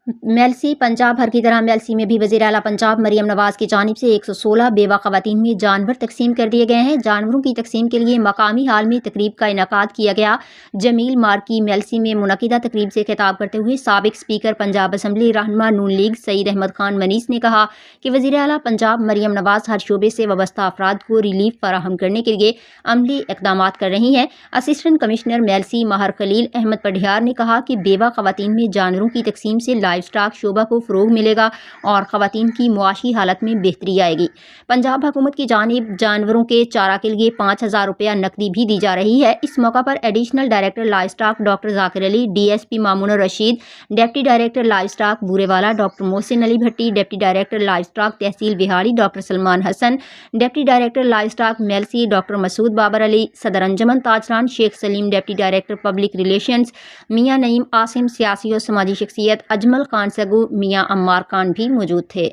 मेलसी पंजाब भर की तरह मेलसी में भी वज़ीर आला पंजाब मरियम नवाज़ की जानिब से 116 बेवा ख़वातीन में जानवर तकसीम कर दिए गए हैं। जानवरों की तकसीम के लिए मकामी हाल में तकरीब का इनेकाद किया गया। जमील मार्की मेलसी में मुनक़िदा तकरीब से खिताब करते हुए साबिक स्पीकर पंजाब असम्बली रहनुमा नून लीग सईद अहमद खान मनीस ने कहा कि वज़ीर आला पंजाब मरियम नवाज़ हर शोबे से वाबस्ता अफराद को रिलीफ फराहम करने के लिए अमली इक़दामात कर रही हैं। असिस्टेंट कमिश्नर मेलसी महर खलील अहमद पढ़ियार ने कहा कि बेवा ख़वातीन में जानवरों की तकसीम से लाइव स्टॉक शोबा को फ़रोग़ मिलेगा और ख़वातीन की मुआशी हालत में बेहतरी आएगी। पंजाब हुकूमत की जानिब जानवरों के चारा के लिए 5,000 रुपया नकदी भी दी जा रही है। इस मौका पर additional director live stock doctor Zakir Ali, DSP Mamoon Rashid, deputy director live stock Burewala doctor Mohsin Ali Bhatti, deputy director live stock तहसील बिहाड़ी doctor Salman Hasan, deputy director live stock Mailsi doctor Masood Babar Ali, सदर अंजमन ताजरान Sheikh Salim, deputy director public relations Mian Naeem Asim, सियासी और समाजी शख्सियत अजमल खान सगू, मियाँ अम्मार खान भी मौजूद थे।